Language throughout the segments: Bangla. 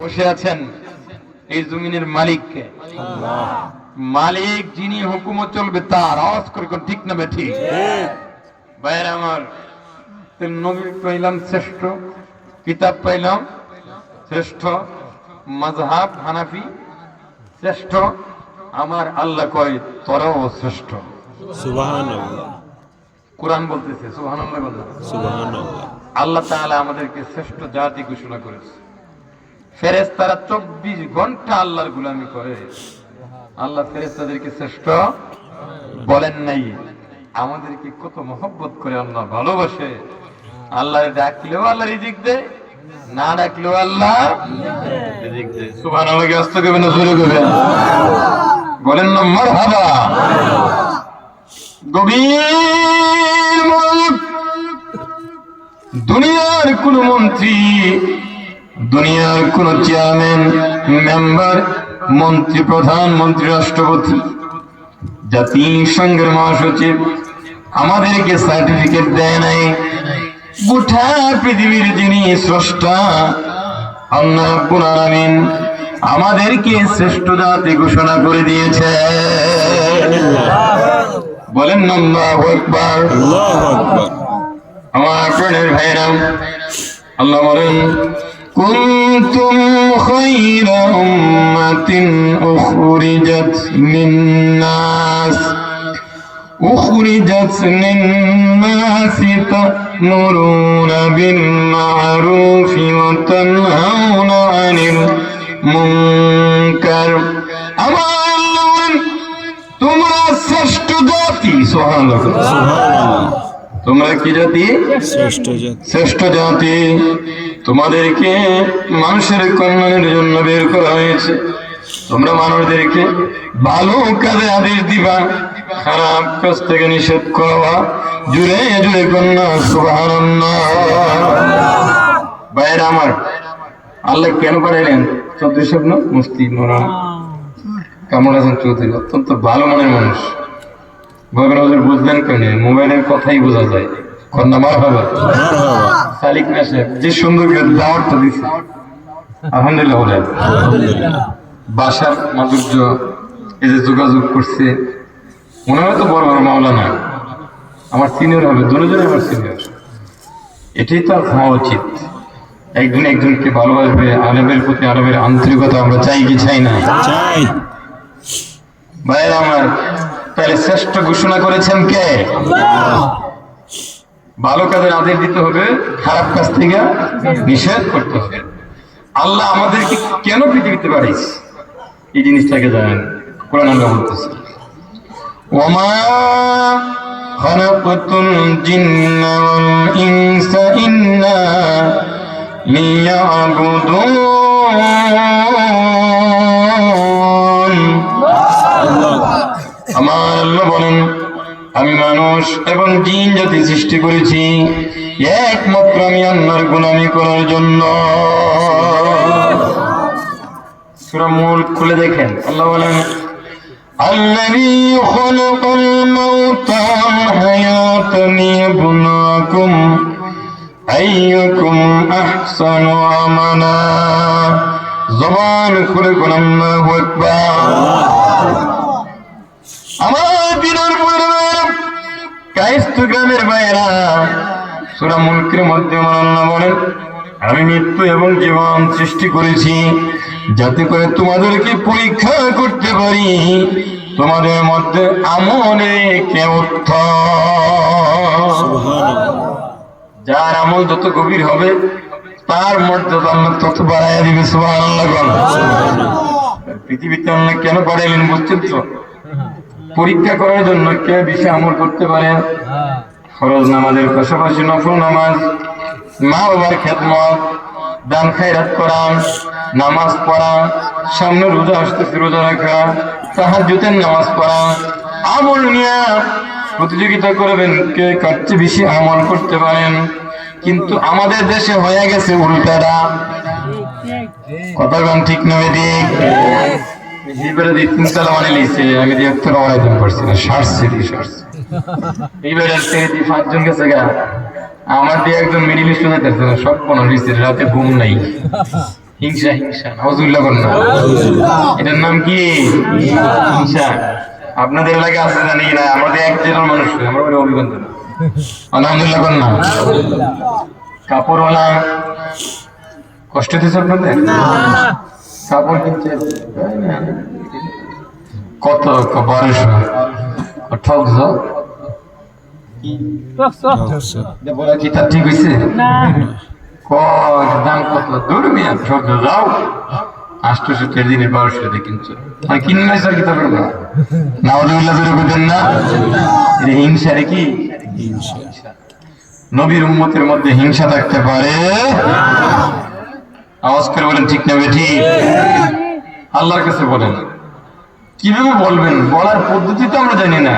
বসে আছেন এই জমিনের মালিককে, মালিক যিনি হুকুমত চলবে তার। আওয়াজ করে কোন ঠিক না বেঠিক? ভাইয়ের আমার, নবী পাইলাম শ্রেষ্ঠ, কিতাব পাইলাম শ্রেষ্ঠ, মাযহাব হানাফি শ্রেষ্ঠ, আমার আল্লাহ কয় তোরাও শ্রেষ্ঠ। সুবহানাল্লাহ। কোরআন বলতেছে সুবহানাল্লাহ বলে। সুবহানাল্লাহ। আল্লাহ তাআলা আমাদেরকে শ্রেষ্ঠ জাতি ঘোষণা করেছে। ফেরেশতারা 24 ঘন্টা আল্লাহর গোলামি করে। আল্লাহ ফেরেশতাদেরকে শ্রেষ্ঠ বলেন নাই। আমাদেরকে কত মহব্বত করে আল্লাহ ভালোবাসে। আল্লাহর ডাকলেও আল্লাহ রিজিক দেয়, না ডাকলেও আল্লাহ রিজিক দেয়। সুবহানাল্লাহ। আস্তে করবেন না জোরে করবেন? বলেন না মারহাবা। গভীর মনোযোগ। দুনিয়ার কোন মন্ত্রী, দুনিয়ার কোন চেয়ারম্যান, মেম্বার, মন্ত্রী, প্রধানমন্ত্রী, রাষ্ট্রপতি, জাতিসংঘের মহাসচিব আমাদেরকে সার্টিফিকেট দেয় নাই। গোটা পৃথিবীর যিনি স্রষ্টা আল্লাহ রাব্বুল আলামিন আমাদেরকে শ্রেষ্ঠ জাতি ঘোষণা করে দিয়েছে। বলেন না আল্লাহু আকবার। আল্লাহু আকবার। আমার প্রাণের ভাইরা, আল্লাহ বলেন কুনতুম খায়রা উম্মাতিন উখরিজাত লিন-নাস তা'মুরুনা বিল-মা'রুফি ওয়া তানহাউনা 'আনিল মুনকার। আমার আল্লাহ বলেন তোমরা শ্রেষ্ঠ জাতি। সুবহানাল্লাহ। সুবহানাল্লাহ। তোমরা কি জাতি? শ্রেষ্ঠ জাতি। শ্রেষ্ঠ জাতি। তোমাদেরকে মানুষের কল্যাণের জন্য বের করা হয়েছে। তোমরা মানুষদেরকে ভালো কাজে আদেশ দিবা, খারাপ কাজ থেকে নিষেধ করবা। জুড়ে জুড়ে কন্যা সুবহানাল্লাহ। ভাইয়েরা আমার, আল্লাহ কেন পাঠাইলেন? চৌধুরী সাহেব না, মুফতি মৌলানা কামরুল হাসান চৌধুরী অত্যন্ত ভালো মনের মানুষ। ভগবান হুজুর বুঝলেন কেন? মোবাইলের কথাই বোঝা যায়। কন্যা মারহাবা। সালিক না সাহেব যে সুন্দর করে দাওয়াতটা দিছে, আলহামদুলিল্লাহ বলেন। আলহামদুলিল্লাহ। বাসার মাধুর্য, এই যে যোগাযোগ করছে, মনে হয় তো বড় বড় মাওলানা আমার সিনিয়র হবে, দুজনে আমার সিনিয়র। এটাই তো আর হওয়া উচিত। একজন একজনকে ভালোবাসবে, আরবের প্রতি আরবের আন্তরিকতা আমরা চাই কি চাই না? চাই। ভাইয়ের আমার, তাহলে শ্রেষ্ঠ ঘোষণা করেছেন কে? ভালো কাজের আদেশ দিতে হবে, খারাপ কাজ থেকে নিষেধ করতে হবে। আল্লাহ আমাদেরকে কেন পৃথিবীতে পাঠিয়েছে এই জিনিসটাকে জানেন। কোরআন আল্লাহ বলতেছে ওয়ামা খালাকাতুল জিন্না ওয়াল ইনসা ইল্লা লিয়াবুদুন। আমার আল্লাহ বলেন আমি মানুষ এবং জিন জাতি সৃষ্টি করেছি একমাত্র আমি আল্লাহর গোলামি করার জন্য। সূরা মুলক খুলে দেখেন, আল্লাহ বলেন আল্লাযী খালাকাল মাউতা ওয়াল হায়াতা লিয়াবলুয়াকুম আইয়ুকুম আহসানু আমালা। জবান খুলে কোন আল্লাহু আকবার। আমার দিনের পরিবার কায়স্থ গ্রামের ভাইয়েরা, সূরা মুলকের মধ্যে আমার আল্লাহ বলেন আমি মৃত্যু এবং জীবন সৃষ্টি করেছি যাতে করে তোমাদেরকে পরীক্ষা করতে পারি তোমাদের মধ্যে আমলে কে উত্তম। যার আমল যত গভীর হবে তার মর্যাদা আল্লাহ তত বাড়াইয়া দিবে। সুবহানাল্লাহ। পৃথিবীতে আল্লাহ কেন বাড়াইলেন বুঝছেন তো? পরীক্ষা করার জন্য কে বেশি আমল করতে পারে। ফরজ নামাজের পাশাপাশি নফল নামাজ, মা বাবার খেদমত, দান খায়রাত করা, নামাজ পড়া, সামনে রোজা আসতেছে রোজা রাখা, তাহাজ্জুদের নামাজ পড়া, আমল নিয়ে প্রতিযোগিতা করবেন কে কার চেয়ে বেশি আমল করতে পারেন। কিন্তু আমাদের দেশে হয়ে গেছে উল্টাটা। কথা গান ঠিক নয় দিক এইবারে দিয়ে 3 তালা মানে লিখছে, আমি দিয়ে একটা আয়োজন করছি না, সারছে এইবারে থেকে দিয়ে 5 জন গেছে গা, আমার দিয়ে একজন মিডিল ইস্ট হয়ে যাচ্ছে না, সব কোনো লিখছে রাতে ঘুম নাই। হিংসা হিংসা নাউজুবিল্লাহ বলেন না। এটার নাম কি? হিংসা। আপনাদের এলাকায় আছে জানি না, আমাদের এক জেলার মানুষ, আমরা বলি অভিগন্ধ না। আলহামদুলিল্লাহ বলেন না। কাপড়ওয়ালা কষ্ট দিচ্ছে আপনাদের? কাপড় কিনছে কত? 1200 ঠকছ বলা কি তা ঠিক হয়েছে? দাম কত? দূর মিয়া ঠকছ যাও 800 দিনে 1200 কিনছো, আমি কিনলে স্যার কি তা করবো না? ওদুল্লাহ দূরে বুঝেন না? হিংসা রে কি? নবীর উম্মতের মধ্যে হিংসা থাকতে পারে? আওয়াজ করে বলেন ঠিক না বেঠিক? আল্লাহর কাছে বলেন, কিভাবে বলবেন? বলার পদ্ধতি তো আমরা জানি না।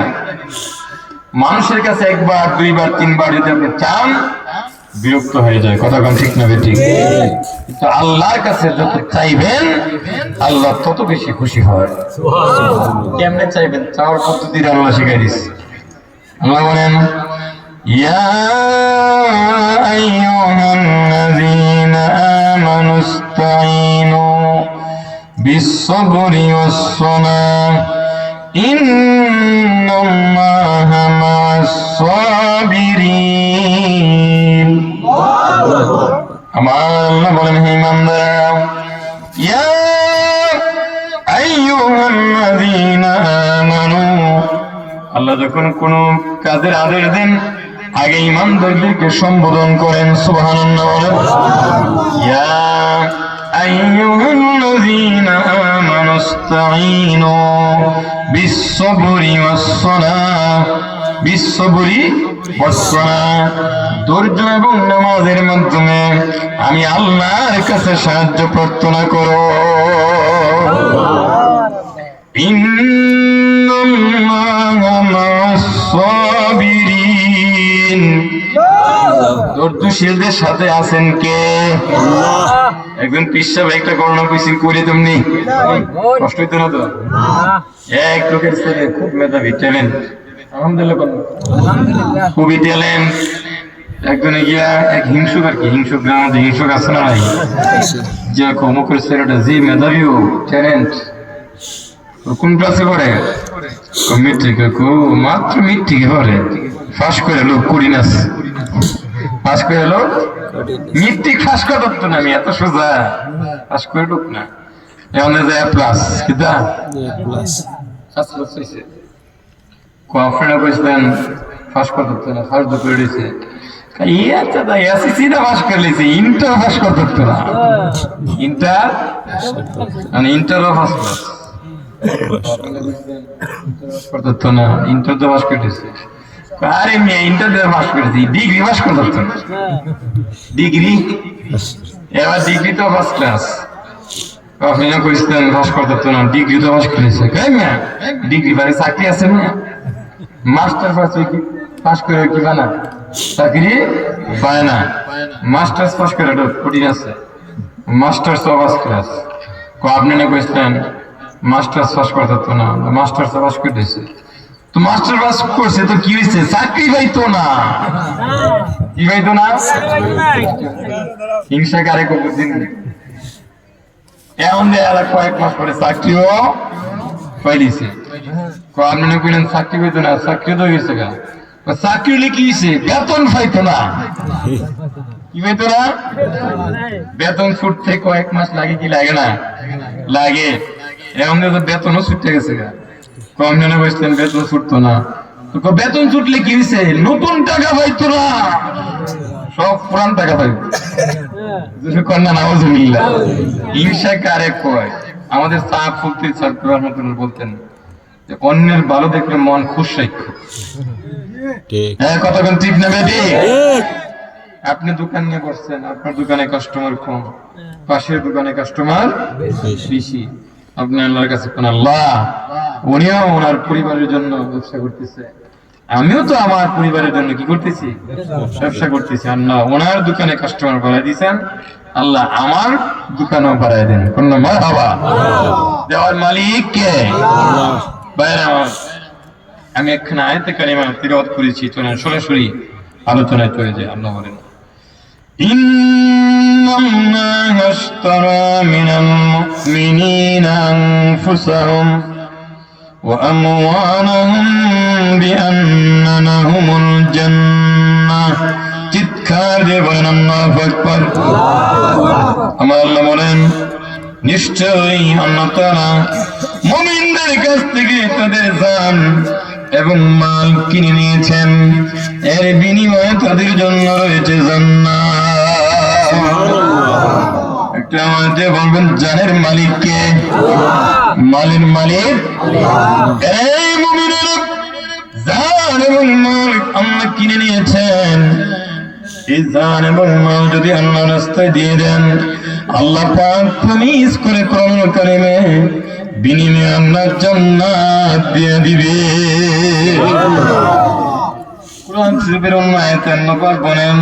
মানুষের কাছে একবার দুইবার তিনবার যদি আপনি চান বিরক্ত হয়ে যায়, কথা কোন ঠিক না বেঠিক? কিন্তু আল্লাহর কাছে যত চাইবেন আল্লাহ তত বেশি খুশি হয়। কেমনে চাইবেন? চাওয়ার পদ্ধতি আল্লাহ শিখাই দিচ্ছে। আল্লাহ বলেন, ইয়া আইয়ুহাল্লাযীনা আমানু ইসতাঈনু বিস-সাবরি ওয়াস-সালাহ ইন্নাল্লাহা মা'আস-সাবিরিন। আমার আল্লাহ বলেন, হে ইমানদাররা, ইয়া আইয়ুহাল্লাযীনা আমানু, আল্লাহ যখন কোন কাজের আদেশ দেন আগে ইমানদারদেরকে সম্বোধন করেন। সুবহানাল্লাহ বলেন, ইয়া আইয়ুহাল্লাযীনা আমানু ইসতাঈনু বিস-সাবরি ওয়াস-সালাহ, বিস-সাবরি ওয়াস-সালাহ, ধৈর্য এবং নামাজের মাধ্যমে আমি আল্লাহর কাছে সাহায্য প্রার্থনা করো। ইন্নাল্লাহা মা'আস-সাবিরিন, ধৈর্যশীলদের সাথে আছেন কে? একজন পিসাব একটা করোনা কইছি করে তুমি কষ্ট হইতো না তো? এক লোকের ছেলে খুব মেধাবী, ট্যালেন্ট, আলহামদুলিল্লাহ খুবই ট্যালেন্ট। একজনে গিয়া এক হিংসুক, আর কি হিংসুক, গ্রামে হিংসুক আছে না ভাই, যে অমুকের ছেলেটা যে মেধাবী ও ট্যালেন্ট, কোন ক্লাসে পড়ে? মেট্রিকে। মাত্র মেট্রিকে পড়ে, ফাঁস করে লোক করি নাস, ফাঁস করে লোক মেট্রিক ফাঁস করে ধরতো না। আমি এত সোজা ফাঁস করে ঢুক না, এমন যায় প্লাস কিতা আপনারা কইছিলেন ফাঁস করে ধরতো না, ফাঁস করে দিয়েছে। ইন্টার ফাঁস করে ধরতো না, ইন্টারও ফার্স্ট ক্লাস করতো না, ইন্টার তো পাস করেছে। আরে মেয়ে ইন্টার দিয়ে পাস করেছি, ডিগ্রি পাস করতো না, ডিগ্রি এবার ডিগ্রি তো ফার্স্ট ক্লাস। আপনি না করেছিলেন পাস করতো না, ডিগ্রি তো পাস করেছে। ডিগ্রি পারে চাকরি আছে না? মাস্টার পাস করে কি বানা চাকরি পায় না? মাস্টার্স পাস করে কঠিন আছে, মাস্টার্স পাস ক্লাস। আপনি না করেছিলেন মাস্টার্স পাস করতো না, মাস্টার্স পাস করেছে। তো মাস্টার পাস করছে তো কি হয়েছে? চাকরি পাইতো না। কি পাইতো না? হিংসা কারে দিন এমন কয়েক মাস পরে চাকরিও পাইলিছে। আপনি না কইলেন চাকরি পাইতো না, চাকরি তো হয়েছে গা। চাকরি হলে কি হয়েছে? বেতন পাইতো না। কি পাইতো না? বেতন ছুটতে কয়েক মাস লাগে, কি লাগে না? লাগে। এমন বেতনও ছুটতে গেছে গা। কম জনে বসলেন বেতন ছুটতো না। বেতন ছুটলে কি হয়েছে? নতুন টাকা পাইতো না, সব পুরান টাকা পাইতো। কন্যা নাউজুবিল্লাহ। হিংসা কারে কয়? আমাদের সাহেব ফুলতি সাহেব বলতেন যে অন্যের ভালো দেখলে মন খুশ রাখো। কথা কোন ঠিক না বেটি? আপনি দোকান নিয়ে বসছেন, আপনার দোকানে কাস্টমার কম, পাশের দোকানে কাস্টমার বেশি। আপনি আল্লাহর কাছে কোন, আল্লাহ উনিও ওনার পরিবারের জন্য ব্যবসা করতেছে, আমিও তো আমার পরিবারের জন্য কি করতেছি? ব্যবসা করতেছি। আল্লাহ ওনার দোকানে কাস্টমার বাড়াই দিয়েছেন, আল্লাহ আমার দোকানও বাড়াই দেন। কোন মারহাবা। দেওয়ার মালিক কে? বাইরে আমার। আমি একখানে আয়াতে কারিমা তিলাওয়াত করেছি, চলেন সরাসরি আলোচনায় চলে যায়। আল্লাহ বলেন, ইন্নাল্লাহা আশতারা মিনাল মুমিনিনা আনফুসাহুম ওয়া আমওয়ালাহুম বিআন্না লাহুমুল জান্নাহ। চিৎকার দিয়ে বলেন আল্লাহু আকবার। আমার আল্লাহ বলেন, নিশ্চয়ই আল্লাহ তাআলা মুমিনদের কাছ থেকে তাদের জান এবং মাল কিনে নিয়েছেন, এর বিনিময়ে তাদের জন্য রয়েছে জান্নাত। একটা আমাদের বলবেন, জানের মালিক কে? মালের মালিক এই মুমিনেরা জান এবং মাল আল্লাহ কিনে নিয়েছেন। এই জান এবং মাল যদি আল্লাহ রাস্তায় দিয়ে দেন, আল্লাহ পাক প্রমিস করে কোরআনুল কারীমে বিনিময়ে আল্লাহ জান্নাত দিয়ে দিবে। কোরআন শরীফের অন্য আয়াতে আল্লাহ পাক বলেন,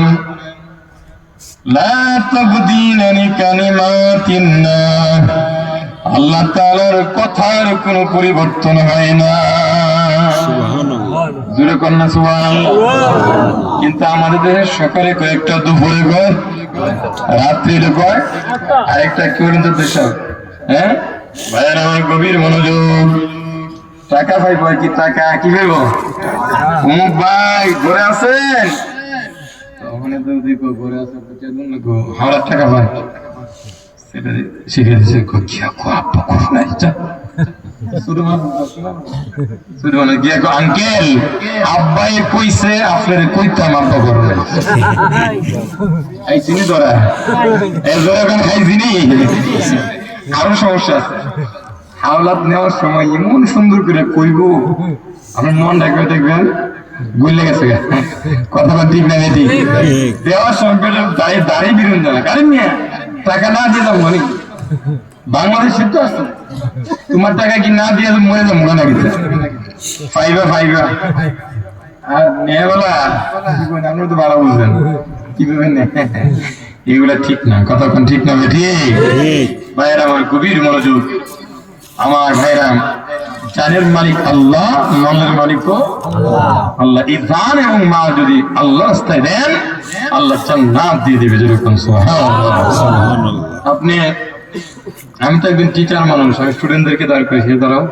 লা তাবদীলা লিকালিমাতিল্লাহ। আল্লাহ তাআলার কথার কোনো পরিবর্তন হয় না। সুবহানাল্লাহ। জোরে কন্যা সুবহানাল্লাহ। কিন্তু আমাদের দেশে সকালে কয়েকটা, দুপুরে কয়, রাত্রিরে কয়, আরেকটা কি বলেন তো দেশ? হ্যাঁ ভাইয়ের আমার গভীর মনোযোগ। টাকা পাই পাই কি টাকা কি পাইব? অমুক ভাই ঘরে আছেন, ওখানে তো দেখো ঘরে আছে, হাওড়ার টাকা পাই, সেটা শিখে দিচ্ছে আব্বা করো নাই। আঙ্কেল আব্বাই কইছে আপনার কইতাম আব্বা করো নাই। খাইছিনি তোরা? এখন খাইছিনি? আরো সমস্যা আছে। হাওলাত নেওয়ার সময় এমন সুন্দর করে কইব, আপনার মন রাখবে, দেখবেন গুলে গেছে। কথা ঠিক না বেটি? দেওয়ার সময় দাঁড়িয়ে বিরুন যাবে, কারণ নিয়ে টাকা না দিয়ে যাবো মানে বাংলাদেশে তো আছে, তোমার টাকা কি না দিয়ে মরে যাবো না কিছু ফাইবা ফাইবা। আর মেয়েবেলা আপনি তো ভালো বুঝবেন কিভাবে এগুলা ঠিক না, কতক্ষণ ঠিক না বেটি? ভাইয়েরা আমার গভীর মনোযোগ। আমার ভাইরা, জানের মালিক আল্লাহ, মালের মালিকও আল্লাহ। এই জান এবং মাল যদি আল্লাহ রাস্তায় দেন, আল্লাহ জান্নাত দিয়ে দিবে। যেরকম সুবহানাল্লাহ। আপনি, আমি তো একদিন টিচার মানুষ, আমি স্টুডেন্টদেরকে দাঁড় করেছি, দাঁড়াও,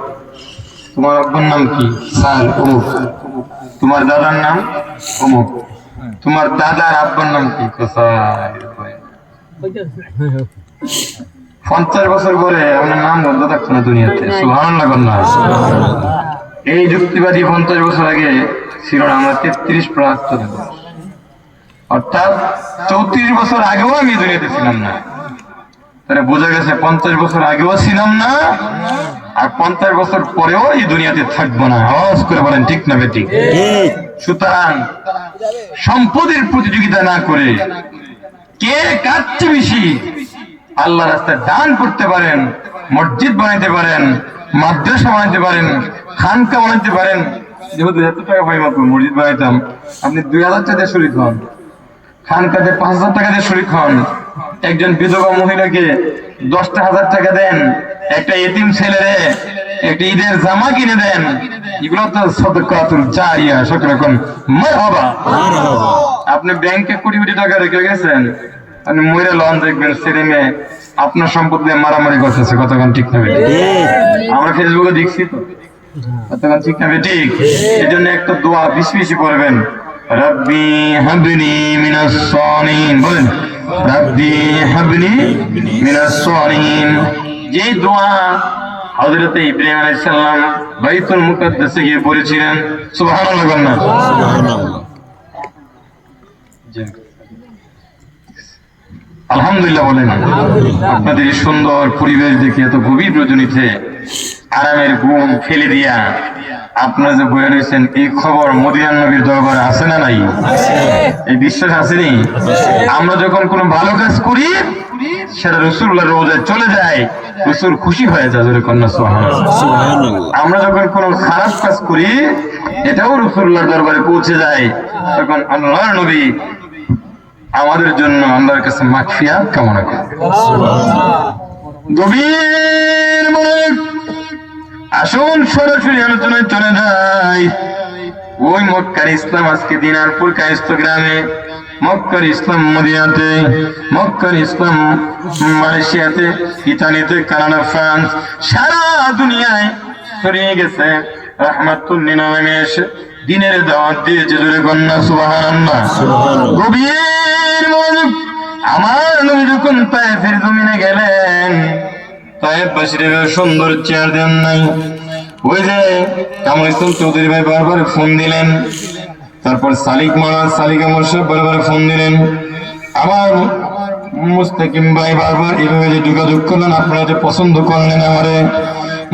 তোমার আব্বার নাম কি? স্যার অমুক। তোমার দাদার নাম অমুক। তোমার দাদার আব্বার নাম কি? 50 বছর পরে আপনার নাম বন্ধ থাকতো না দুনিয়াতে। সুবহানাল্লাহ কন্যা। এই যুক্তিবাদী 50 বছর আগে ছিল না। আমরা 33+14, অর্থাৎ 34 বছর আগেও আমি দুনিয়াতে ছিলাম না। তাহলে বোঝা গেছে 50 বছর আগেও ছিলাম না, আর 50 বছর পরেও এই দুনিয়াতে থাকবো না। আওয়াজ করে বলেন ঠিক না বেটি? সুতরাং সম্পদের প্রতিযোগিতা না করে কে কার চেয়ে বেশি আল্লাহ রাস্তায় দান করতে পারেন, মসজিদ বানাইতে পারেন, মাদ্রাসা বানাইতে পারেন, খানকা বানাইতে পারেন। যেহেতু এত টাকা পাই মাত্র মসজিদ বানাইতাম, আপনি 2000 টাকা দিয়ে শরীক হন, খানকাতে 5000 টাকা দিয়ে শরীক হন, একজন বিধবা মহিলাকে 10,000 টাকা দেন, একটা এতিম ছেলেরে একটা ঈদের জামা কিনে দেন, এগুলো তো সাদকাতুল জারিয়া। সকলে কোন মারহাবা। আপনি ব্যাংকে কোটি কোটি টাকা রেখে গেছেন, আপনি মরে লন, দেখবেন ছেলে মেয়ে আপনার সম্পদ দিয়ে মারামারি করতেছে। কতক্ষণ ঠিক না বেটি? আমরা ফেসবুকে দেখছি তো, কতক্ষণ ঠিক না বেটি? এই জন্য একটা দোয়া বেশি বেশি পড়বেন, রব্বি হাবলি মিনাস সালিহিন। বলেন রব্বি হাবলি মিনাস সালিহিন। যে দোয়া হযরত ইব্রাহিম আলাইহিস সালাম বাইতুল মুকাদ্দাসে গিয়ে পড়েছিলেন। সুবহানাল্লাহ বলেন। সুবহানাল্লাহ। আলহামদুলিল্লাহ বলেন। আপনাদের এই সুন্দর পরিবেশ দেখে, এত গভীর রজনীতে আরামের ঘুম ফেলে দিয়া আপনারা যে বয়ে রয়েছেন, এই খবর মদিনার নবীর দরবারে আছে না নাই? এই বিশ্বাস আসেনি? আমরা যখন কোনো ভালো কাজ করি, সেটা রাসূলুল্লাহর রওজায় চলে যায়, রাসূল খুশি হয়ে যায়। জোরে কন্যা সুবহানাল্লাহ। আমরা যখন কোনো খারাপ কাজ করি, এটাও রাসূলুল্লাহর দরবারে পৌঁছে যায়, তখন আল্লাহর নবী আমাদের জন্য আল্লাহর কাছে মাগফিরাত কামনা করেন। গভীর মনোযোগ। আসুন সরাসরি আলোচনায় চলে যাই। ওই মক্কার ইসলাম আজকে দিনারপুর কায়স্থ গ্রামে মক্কার ইসলাম মদিনাতে, মক্কার ইসলাম মালয়েশিয়াতে, ইতালিতে, কানাডা, ফ্রান্স, সারা দুনিয়ায় ছড়িয়ে গেছে। রাহমাতুল লিল আলামিন এসে দ্বীনের দাওয়াত দিয়েছে। জোরে কন্যা সুবহানাল্লাহ। গভীর মনোযোগ। আমার নবী যখন তায়েফের জমিনে গেলেন, তায়েফবাসীর সুন্দর চেয়ার দেন নাই। ওই যে কামরুল ইসলাম চৌধুরী ভাই বারবার ফোন দিলেন, তারপর সালিকা মোর্শেদ বারবার ফোন দিলেন, আবার মুস্তাকিম ভাই বারবার এইভাবে যে যোগাযোগ করলেন, আপনারা যে পছন্দ করলেন আমারে।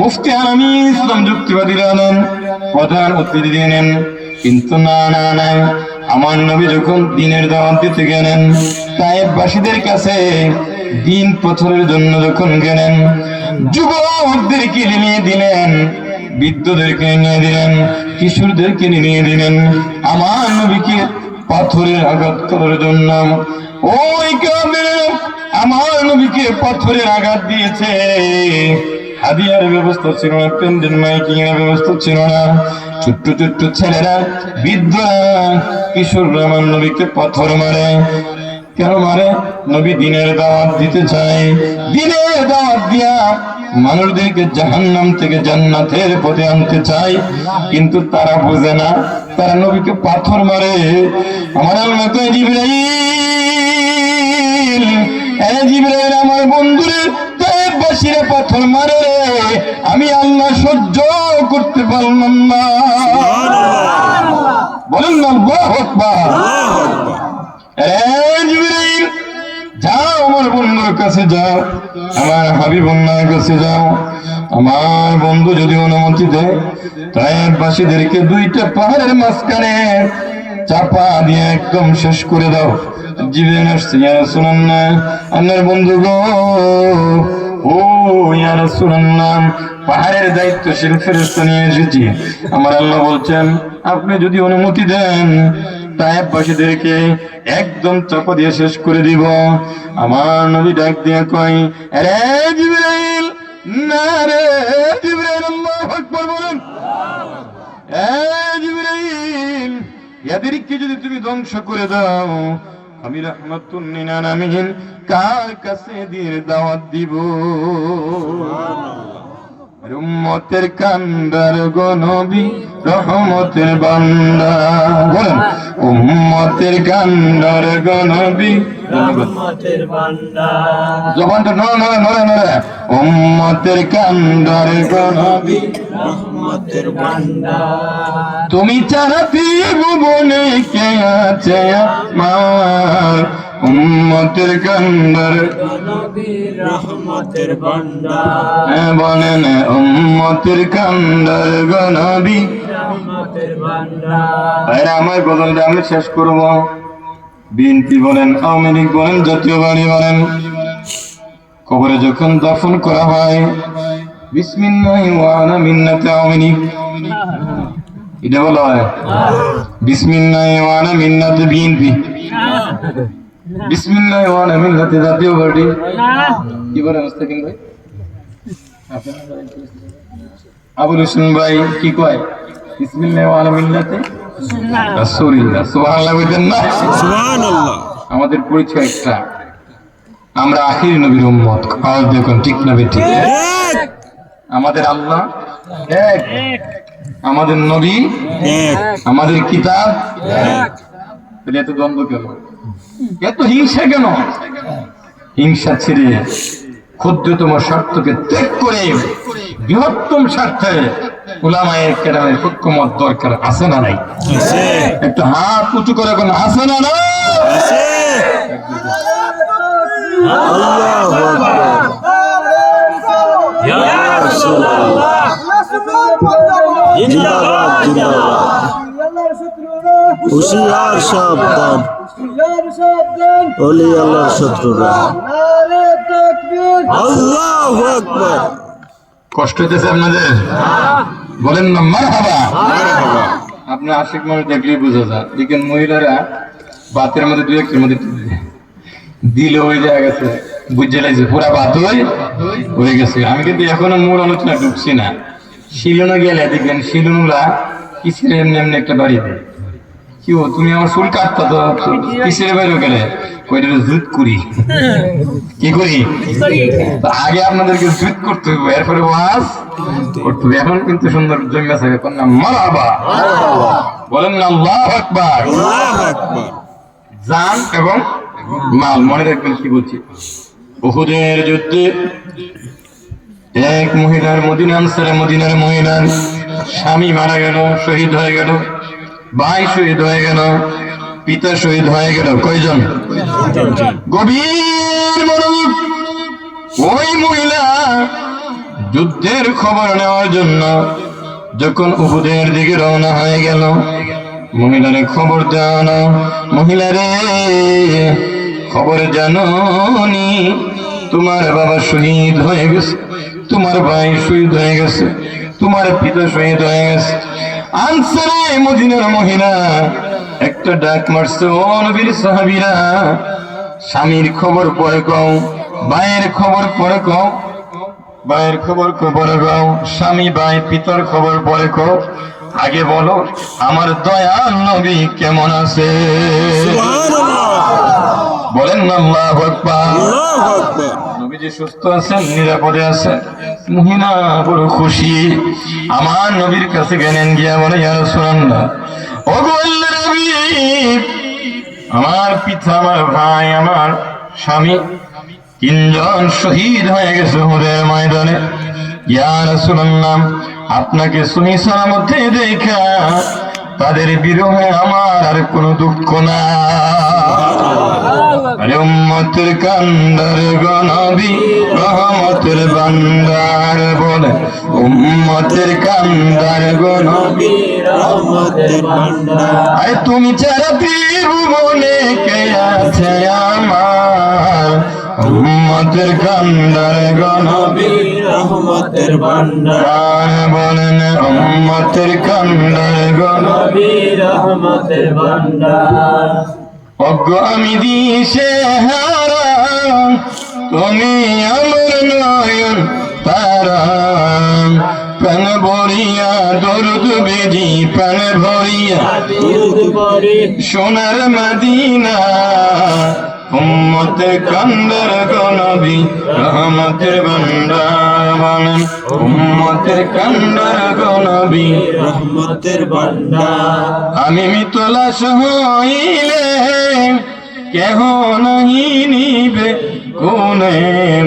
মুফতি আলামী ইসলাম যুক্তিবাদীরা নেন, প্রধান অতিথি নেন, কিন্তু না, আমার নবী যখন দ্বীনের দাওয়াত দিতে গেলেন, তায়েফবাসীদের কাছে দ্বীন প্রচারের জন্য যখন গেলেন, যুবকদেরকে নিয়ে দিলেন, বৃদ্ধদেরকে নিয়ে দিলেন, কিশোরদেরকে নিয়ে দিলেন আমার নবীকে পাথরের আঘাত করার জন্য। ওই কাফেররা আমার নবীকে পাথরের আঘাত দিয়েছে। হাদিয়ার ব্যবস্থা ছিল না, প্যান্ডেল মাইকিং এর ব্যবস্থা ছিল না। ছোট্ট ছোট্ট ছেলেরা, বৃদ্ধরা, কিশোররা আমার নবীকে পাথর মারে। কেন মারে? নবী দ্বীনের দাওয়াত দিতে চায়। দ্বীনের দাওয়াত দিয়া মানুষদেরকে জাহান্নাম থেকে জান্নাতের পথে আনতে চায়, কিন্তু তারা বোঝে না, তারা নবীকে পাথর মারে। আমার আল্লাহ কয়, জিবরাইল, জিবরাইল আমার বন্ধুরে তায়েফবাসীরা পাথর মারে, আমি আল্লাহ সহ্য করতে পারলাম না। বলেন না আল্লাহু আকবার। জিবরাইল, যাও আমার বন্ধুর কাছে যাও, আমার হাবিবুল্লাহর কাছে যাও। আমার বন্ধু যদি অনুমতি দেয়, তায়েফবাসীদেরকে দুইটা পাহাড়ের মাঝখানে চাপা দিয়ে একদম শেষ করে দাও। জিবরাইল আসছে, ইয়া রাসূলুল্লাহ, আপনার বন্ধু গো, ও ইয়া রাসূলুল্লাহ, পাহাড়ের দায়িত্বশীল ফেরেশতা নিয়ে এসেছি। আমার আল্লাহ বলছেন, আপনি যদি অনুমতি দেন, তায়েফবাসীদেরকে একদম চাপা দিয়ে শেষ করে দিব। আমার নবী ডাক দিয়ে কয়, আরে জিবরাইল, না রে জিবরাইল, আল্লাহু আকবার বলেন। জিবরাইল, এদেরকে যদি তুমি ধ্বংস করে দাও, আমি রাহমাতুল লিল আলামিন কার কাছে দিয়ে দাওয়াত দিব? উম্মতের কান্দার গো নবী, রহমতের বান্দার। বলেন, উম্মতের কান্দার গো নবী, রহমতের বান্দার। জবানটা নড়ে। উম্মতের কান্দার গো নবী, রহমতের বান্দার। তুমি ছাড়া ত্রিভুবনে কে আছে আমার? উম্মতের কান্দার গো নবী, রহমতের বান্দার। বলেন, উম্মতের কান্দার গো নবী, রহমতের বান্দার। আমার গজলটা আমি শেষ করব। বিএনপি বলেন, আওয়ামী লীগ বলেন, জাতীয় পার্টি বলেন, কবরে যখন দাফন করা হয়, বিসমিল্লাহি ওয়া আলা মিল্লাতি আওয়ামী লীগ, এটা বলা হয়। বিসমিল্লাহি ওয়া আলা মিল্লাতি বিএনপি, বিসমিল্লাহি ওয়া আলা মিল্লাতি জাতীয় পার্টি। কি বলে মুস্তাকিম ভাই? আবুল হোসেন ভাই কি কয়? বিসমিল্লাহি ওয়া আলা মিল্লাতি রাসূলিল্লাহ। সুবহানাল্লাহ বলেন না? সুবহানাল্লাহ। আমাদের পরিচয় একটা, আমরা আখির নবীর উম্মত। আওয়াজ দেখুন, ঠিক না বেঠিক? আমাদের আল্লাহ এক, আমাদের নবী এক, আমাদের কিতাব এক। এত দ্বন্দ্ব কেন? এত হিংসা কেন? হিংসা ছেড়ে ক্ষুদ্রতম স্বার্থকে ত্যাগ করে বৃহত্তম স্বার্থে উলামায়ে কেরামের ঐক্যমত দরকার আছে না নাই? আছে, একটা হাত উঁচু করে কোন আছে না নাই? আছে। আল্লাহু আকবার। ইয়া রাসূলুল্লাহ, জিন্দাবাদ জিন্দাবাদ। হুশিয়ার সাবধান, ওলি আল্লাহর শত্রুরা। আল্লাহু আকবার। কষ্ট হইতেছে আপনাদের? বলেন না মারহাবা। আপনি আশিক মানুষ দেখলেই বোঝা যায়। দেখেন মহিলারা বাতের মধ্যে দুই একটির মধ্যে দিলে হয়ে যায় গেছে, বুঝে লাগছে পুরা বাত হয়ে গেছে। আমি কিন্তু এখনো মূল আলোচনা ঢুকছি না। শিলনে গেলে দেখবেন শিলনুলা কিসের এমনি এমনি একটা বাড়ি দেয়, কি ও তুমি আমার চুল কাটতা তো কিসের বাইরে গেলে কইটা জুত করি কি করি তো আগে আপনাদেরকে জুত করতে হবে এরপরে ওয়াজ করতে হবে এখন কিন্তু সুন্দর জমিয়া থাকে কন্যা মারহাবা বলেন না আল্লাহু আকবার আল্লাহু আকবার জান এবং মাল মনে রাখবেন কি বলছি উহুদের যুদ্ধে এক মহিলার মদিনার মহিলার স্বামী মারা গেল শহীদ হয়ে গেল ভাই শহীদ হয়ে গেল পিতা শহীদ হয়ে গেল কয়জন গভীর মনোযোগ ওই মহিলা যুদ্ধের খবর নেওয়ার জন্য যখন উহুদের দিকে রওনা হয়ে গেল মহিলারে খবর জানো মহিলারে খবর জানোনি তোমার বাবা শহীদ হয়ে গেছে তোমার ভাই শহীদ হয়ে গেছে তোমার পিতা শহীদ হয়ে গেছে আনসারে মদিনার মহিলা একটা ডাক মারছে ও নবীর সাহাবীরা স্বামীর খবর পরে কও ভাইয়ের খবর পরে কও ভাইয়ের খবর পরে কও স্বামী ভাই পিতার খবর পরে কও আগে বলো আমার দয়াল নবী কেমন আছে বলেন না আল্লাহু আকবার আল্লাহু আকবার নবীজি সুস্থ আছেন নিরাপদে আছেন মহিলা বড় খুশি আমার নবীর কাছে গেলেন গিয়া বলে ইয়া রাসূলুল্লাহ ওগো আল্লাহর নবী আমার পিতা আমার ভাই আমার স্বামী তিনজন শহীদ হয়ে গেছে উহুদের ময়দানে ইয়া রাসূলুল্লাহ আপনাকে সহি সালামতে দেখা তাদের বিরহে আমার আর কোনো দুঃখ না আরে উম্মতের কান্দার গো নবী রহমতের ভান্ডার বলে উম্মতের কান্দার গো নবী রহমতের ভান্ডার আরে তুমি ছাড়া ত্রিভুবনে কে আছে আমার উম্মতের কান্দার গো নবী রহমতের ভান্ডার বলেন উম্মতের কান্দার গো নবী রহমতের ভান্ডার অজ্ঞ আমি দিশে হারা তুমি আমার নয়ন তারা প্রাণ ভরিয়া দরুদ বেজি প্রাণ ভরিয়া সোনার মদিনা উম্মতের কান্দার গো নবী রহমতের ভান্ডার বলেন উম্মতের কান্দার গো নবী রহমতের ভান্ডার আমি মিতলাশ হইলে কেহ নাহি নিবে কোনে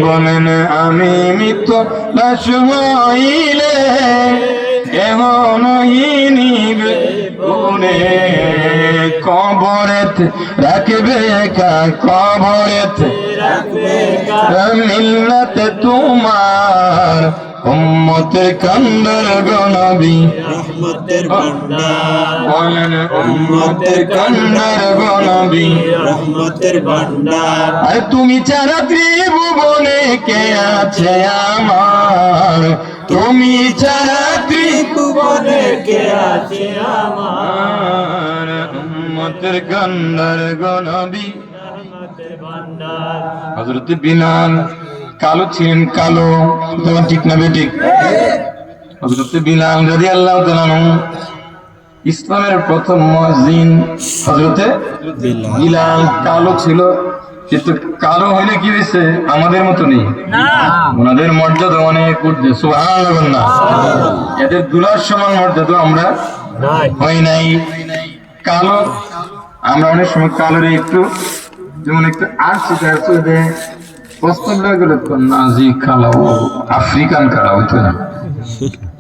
বলেন আমি মিতলাশ হইলে কেহ নাহি নিবে কোনে কবরেতে রাখবে একা কবরেতে মিল্লাতে তোমার উম্মতের কান্দার গো নবী রহমতের ভান্ডার বলেন উম্মতের কান্দার গো নবী রহমতের ভান্ডার আর তুমি ছাড়া ত্রিভুবনে কে আছে আমার তুমি ছাড়া ত্রিভুবনে কে আছে আমার আমার উম্মতের কান্দার গো নবী রহমতের ভান্ডার হযরত বিলাল কালো ছিলেন কালো তোমার ঠিক না বেঠিক হযরত বিলাল রাদিয়াল্লাহু তাআলা আনহু ইসলামের প্রথম মুয়াজ্জিন হযরত বিলাল কালো ছিল কিন্তু কালো হইলে কি হয়েছে আমাদের মতো নেই ওনাদের মর্যাদা অনেক উঠছে সুবহানাল্লাহ এদের দুলার সমান মর্যাদা আমরা হই নাই কালো আমরা অনেক সময় কালোরে একটু যেমন একটু আর্টস প্রস্তাব লাগলো নাজি খালাও আফ্রিকান খালা হইতো না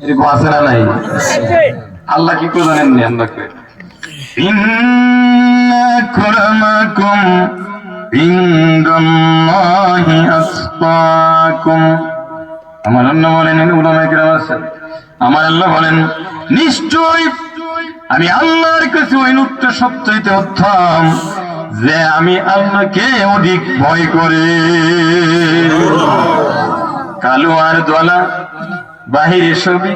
এরকম আছে না নাই আল্লাহ কি করে জানেন নি আল্লাহকে ইন্না আক্রামাকুম ইনদাল্লাহি আতকাকুম আমার আল্লাহ বলেন উলামায়ে কেরাম আছেন আমার আল্লাহ বলেন নিশ্চয় আমি আল্লাহর কাছে ওই লোকটা সবচাইতে উত্তম যে আমি আল্লাহকে অধিক ভয় করে কালো আর দলা বাহিরে ছবি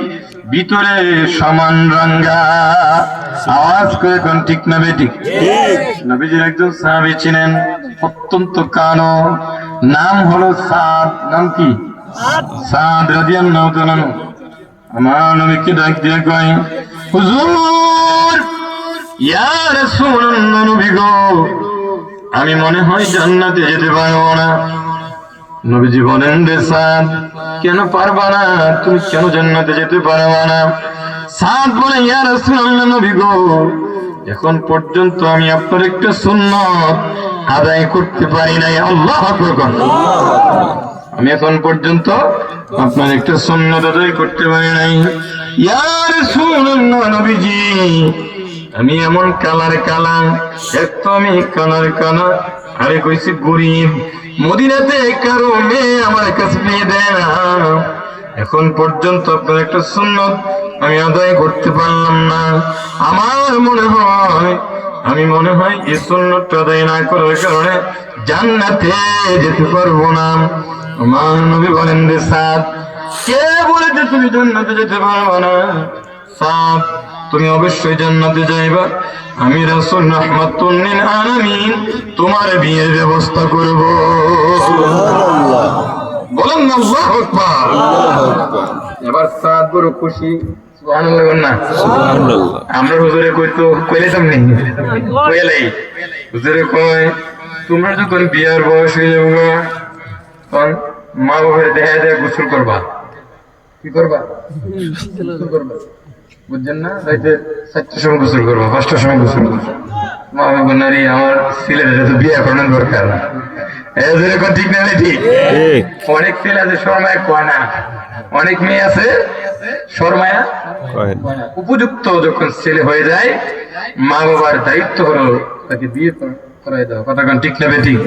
ভিতরে সমান রঙা আওয়াজ করে কোন ঠিক না বেঠিক নবীজির একজন সাহাবী ছিলেন অত্যন্ত কালো নাম হলো সাদ নাম কি সাদ রাদিয়াল্লাহু তাআলা আমার নবীকে ডাক দিয়ে কয় হুজুর ইয়া রাসূলুল্লাহ নবী গো, আমি মনে হয় জান্নাতে যেতে পারবো না। নবীজি বলেন, রে সাদ, কেন পারবা না? তুমি কেন জান্নাতে যেতে পারবা না? সাদ বলে, ইয়া রাসূলুল্লাহ নবী গো, এখন পর্যন্ত আমি আপনার একটা সুন্নাত আদায় করতে পারি নাই। আল্লাহু আকবার। আমি এখন পর্যন্ত আপনার একটা সুন্নাত আদায় করতে পারি নাই। ইয়া রাসূলুল্লাহ নবীজি, আমি এমন কালার কালা, এক তো আমি কালার কালা, আরে কইছি গরিব, মদিনাতে কারো মেয়ে আমার কাছে বিয়ে দেয় না। এখন পর্যন্ত আপনার একটা সুন্নাত আমি আদায় করতে পারলাম না। আমার মনে হয় এই সুন্নাতটা আদায় না করার কারণে জান্নাতে যেতে পারবো না। আমার নবী বলেন, রে সাদ, কে বলেছে তুমি জান্নাতে যেতে পারবে না? সাদ, তুমি অবশ্যই জান্নাতে যাইবা। আমি রাসূল রাহমাতুল লিল আলামিন তোমার বিয়ের ব্যবস্থা করব। বলেন না আল্লাহু আকবার। এবার সাদ বড় খুশি, সুবহানাল্লাহ বলেন না। আমরা হুজুরে কইলাম নি, কইলাই হুজুরে কয়, তোমরা যখন বিয়ার বয়স হয়ে যাবে তখন মা বাবার দেখা দেয়া গোসল করবা। কি করবা? গোসল করবা, বুঝছেন না? রাইতে 4টার সময় গোসল করবা, 5টার সময় গোসল করবা। মা বাবা নারী, আমার ছেলেদের তো বিয়ে করানোর দরকার। এরকম ঠিক না? ঠিক। অনেক ছেলে আছে শর্মায় কয় না, অনেক মেয়ে আছে শর্মায়া উপযুক্ত যখন ছেলে হয়ে যায়, মা বাবার দায়িত্ব হলো তাকে বিয়ে করাই দাও। কথা কোন ঠিক না? ঠিক।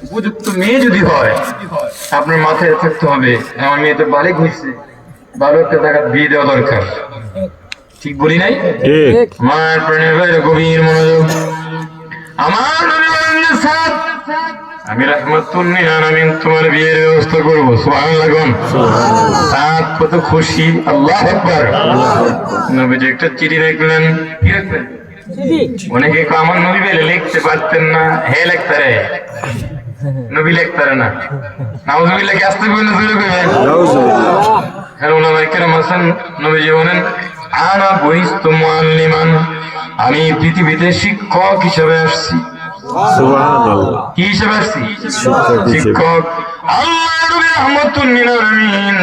উপযুক্ত মেয়ে যদি হয়, আপনার মাথায় থাকতে হবে, আমার মেয়ে তো বালিগ হয়েছে, ভালো একটা জায়গা বিয়ে দেওয়া দরকার। ঠিক বলি নাই? আমার প্রাণের বাইরে গভীর মনোযোগ। আমার সাদ, আমি রাহমাতুল লিল আলামিন তোমার বিয়ের ব্যবস্থা করব। সুবহানাল্লাহ। সাদ কত খুশি। আল্লাহু আকবার। নবীজি একটা চিঠি লিখলেন। কি লিখলেন? অনেকে আমার নবী বলে লিখতে পারতেন না, হে লিখতারে, নবী লিখতারে না। নাউজুবিল্লাহ। কি আসতে বলেন? জোরে কইবেন নাউজুবিল্লাহ। হ্যাঁ, ওলামায়ে কেরাম আছেন। নবীজি বলেন, আনা বুইস্তু মুআল্লিমান, আমি পৃথিবীতে শিক্ষক হিসেবে আসছি। সুবহানাল্লাহ। কি হিসেবে আসছি? শিক্ষক। আল্লাহর নবী রাহমাতুল লিল আলামিন,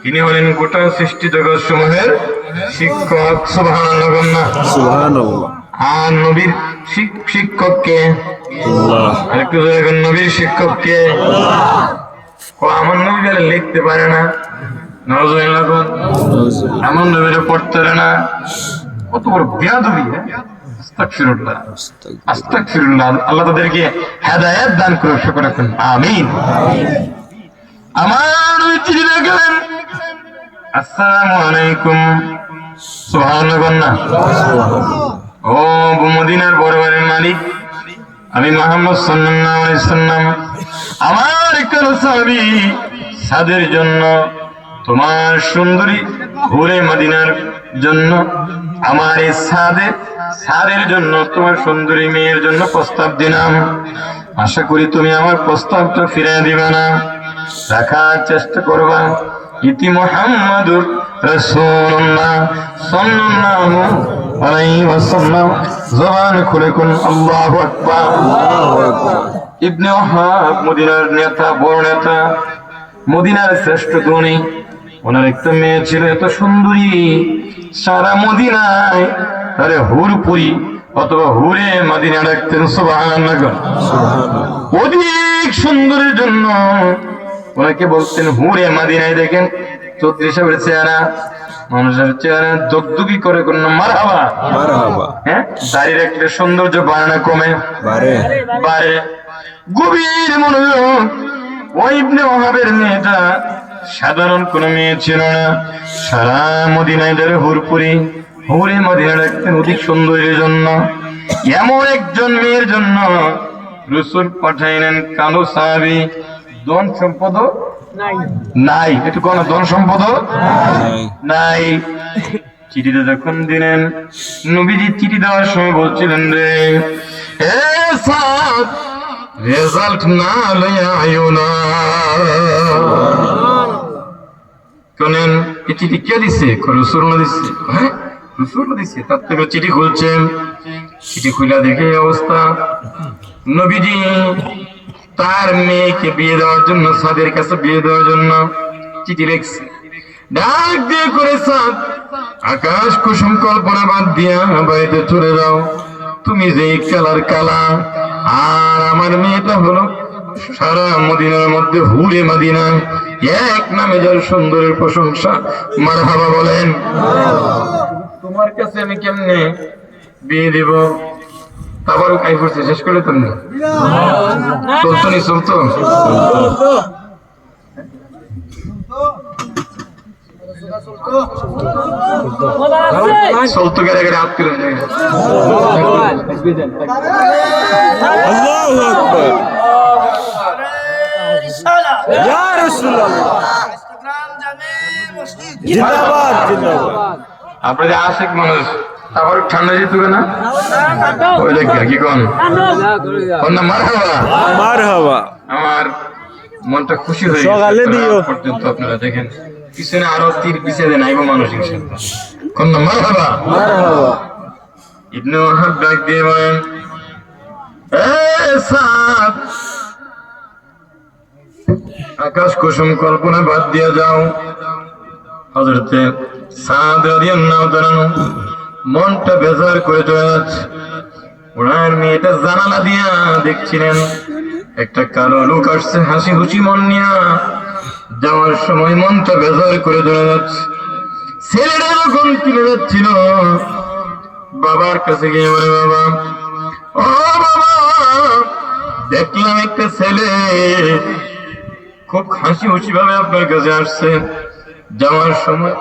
তিনি হলেন গোটা সৃষ্টি জগৎ সমূহের শিক্ষক। সুবহানাল্লাহ। সুবহানাল্লাহ। আর নবীর শিক্ষককে আল্লাহ। আরেকটু জোরে বলেন, নবীর শিক্ষককে আল্লাহ। আমার নবী বলে লিখতে পারে না, নাউজুবিল্লাহ। এমন নবীরে পড়তে পারে না, কত বড় বেয়াদবি। আস্তাগফিরুল্লাহ, আস্তাগফিরুল্লাহ। আল্লাহ তাদেরকে হেদায়েত দান করুন, শুকর করুন, আমিন। আমার নবী চিঠি লিখলেন, আসসালামু আলাইকুম। সুবহানাল্লাহ। ও মদিনার বড়বারের মালিক, আমি মুহাম্মদ সাল্লাল্লাহু আলাইহি সাল্লাম আমার একজন সাহাবী সাদের জন্য, তোমার সুন্দরী হুরে মদিনার জন্য, আমার এই সাদের জন্য, তোমার সুন্দরী মেয়ের জন্য প্রস্তাব দিলাম। আশা করি তুমি আমার প্রস্তাবটা ফিরিয়ে দিবে না, রাখার চেষ্টা করবা। ইতি মুহাম্মাদুর রাসূলুল্লাহ সাল্লাল্লাহু আলাইহি ওয়াসাল্লাম। জবান খুলে কোন আল্লাহু আকবার। ইবনে ওয়াহাব মদিনার নেতা, বড় নেতা, মদিনার শ্রেষ্ঠ গুণী। ওনার একটা মেয়ে ছিল এত সুন্দরী, সারা মদিনায় আরে হুরপুরি অথবা হুরে মদিনা ডাকতেন। সুবহানাল্লাহ। অধিক সুন্দরের জন্য ওনাকে বলতেন হুরে মদিনায়। দেখেন চৌধুরী সাহেবের চেহারা, মানুষের চেহারা দগদগি করে কোন মারহাবা, মারহাবা। হ্যাঁ, দাড়ির একটা সৌন্দর্য বাড়ে না কমে? বাড়ে। গভীর মনোযোগ। ওই ইবনে ওয়াহাবের মেয়েটা সাধারণ কোন মেয়ে ছিল না, সারা মদিনায় যারা হুরপুরি হুরে মদিনা রাখতেন অধিক সুন্দরীর জন্য। এমন একজন মেয়ের জন্য রাসূল পাঠাইলেন কালো সাহাবী। ধন সম্পদ নাই, একটু কোন ধন সম্পদ নাই। চিঠিটা যখন দিলেন, নবীজি চিঠি দেওয়ার সময় বলছিলেন, রে এ সাদ, রেজাল্ট না লইয়া আইও না। শোনেন, এই চিঠি কে দিচ্ছে? রাসূল দিচ্ছে। হ্যাঁ, রাসূল দিছে। তার থেকে চিঠি খুলছেন, চিঠি খুলে দেখে এই অবস্থা। নবীজি তার মেয়েকে বিয়ে দেওয়ার জন্য, সাদের কাছে বিয়ে দেওয়ার জন্য চিঠি লিখছে। ডাক দিয়ে করে সাদ, আকাশ কুসুম কল্পনা বাদ দিয়া বাড়িতে চলে যাও। তুমি যে কালার কালা, আর আমার মেয়েটা হলো সারা মদিনার মধ্যে হুরে মদিনা, এক নামে যার সুন্দরের প্রশংসা। মারহাবা বলেন। তোমার কাছে আমি কেমনে বিয়ে দেব? তারপরও কাই করছে, শেষ করে তুমি চলতো নি চলতো। চলতো গেলে গেলে হাত করে দেয়। আল্লাহু আকবার। ইয়া রাসূলুল্লাহ, জিন্দাবাদ জিন্দাবাদ। আপনাদের আশেক মানুষ, তারপর ঠান্ডা যেত না ওই লেখা কি কোন মারহাবা। মারহাবা। আমার মনটা খুশি হয়ে সকালে দিও। পর্যন্ত আপনারা দেখেন পিছনে আরো তীর পিছিয়ে দেন আইব মানুষ ইনশাআল্লাহ। কোন মারহাবা। মারহাবা। ইবনে ওয়াহাব ডাক দিয়ে বলেন, এ সাদ, আকাশ কুসুম কল্পনা বাদ দিয়ে যাও। হযরতে সাদ রাদিয়াল্লাহু তাআলা মনটা বেজার করে চলে যাচ্ছে। ওনার মেয়েটা জানালা দিয়া দেখছিলেন একটা কালো লোক আসছে হাসি খুশি মন নিয়া। যাওয়ার সময় মনটা বেজার করে চলে যাচ্ছে। ছেলেটা যখন চলে যাচ্ছিল, বাবার কাছে গিয়ে বলে, বাবা, ও বাবা, দেখলাম একটা ছেলে খুব হাসি খুশি ভাবে আপনার কাছে আসছে। যাওয়ার সময়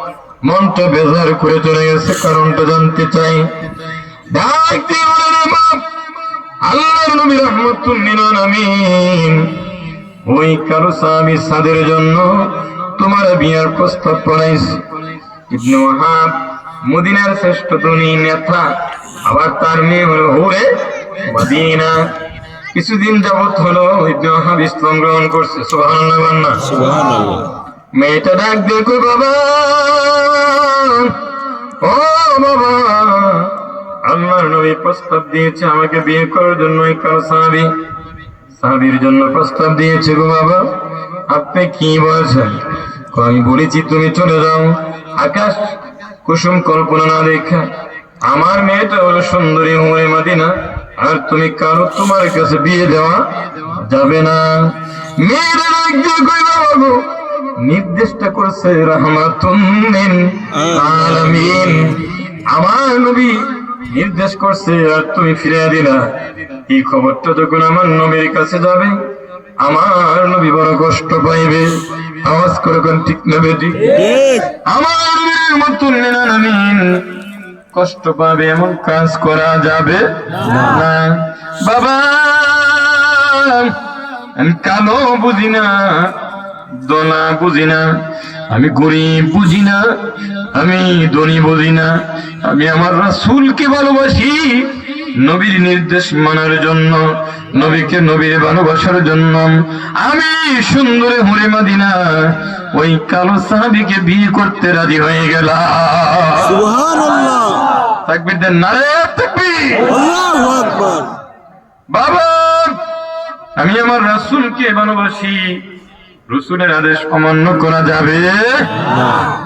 মনটা বেজার করে চলে গেছে, কারণটা জানতে চাই। ডাক দিয়ে বলে, রে মা, আল্লাহর নবী রাহমাতুল লিল আলামিন ওই কালো সাহাবী সাদের জন্য তোমার বিয়ার প্রস্তাব পড়াইছে। ইবনে ওয়াহাব মদিনার শ্রেষ্ঠ ধনী নেতা, আবার তার মেয়ে হলো হুরে মদিনা। কিছুদিন যাবত হলো ইবনে ওয়াহাব ইসলাম গ্রহণ করছে। সুবহানাল্লাহ বান্না সুবহানাল্লাহ। মেয়েটা ডাক দিয়ে কই, বাবা, ও বাবা, আল্লাহর নবী প্রস্তাব দিয়েছে আমাকে বিয়ে করার জন্য। এই কালো সাহাবীর জন্য প্রস্তাব দিয়েছে গো বাবা, আপনি কি বলছেন? আমি বলেছি তুমি চলে যাও, আকাশ কুসুম কল্পনা না দেখা। আমার মেয়েটা হলো সুন্দরী হুরে মদিনা, আর তুমি কালো, তোমার কাছে বিয়ে দেওয়া যাবে না। মেয়েটা ডাক দিয়ে কই, বাবা গো, নির্দেশটা করেছে রাহমাতুন লিল আলামিন, আমার নবী নির্দেশ করছে, আর তুমি ফিরে দিলা। এই খবরটা যখন আমার নবীর কাছে যাবে, আমার নবী বড় কষ্ট পাইবে। আওয়াজ করে কোন ঠিক না বেটি? ঠিক। আমার নবীর রাহমাতুল লিল আলামিন কষ্ট পাবে, এমন কাজ করা যাবে না। বাবা, আমি কালো বুঝি না, দোলা বুঝি না, আমি গরিব বুঝি না, আমি ধনী বুঝি না, আমি আমার রাসূলকে ভালোবাসি। নবীর নির্দেশ মানার জন্য, নবীকে নবীর ভালোবাসার জন্য আমি সুন্দরী হুরে মদিনা ওই কালো সাহাবীকে বিয়ে করতে রাজি হয়ে গেলাম। সুবহানাল্লাহ। তাকবীর দেন, নারে তাকবীর। আল্লাহু আকবার। বাবা, আমি আমার রাসূলকে ভালোবাসি, রাসূলের আদেশ অমান্য করা যাবে না।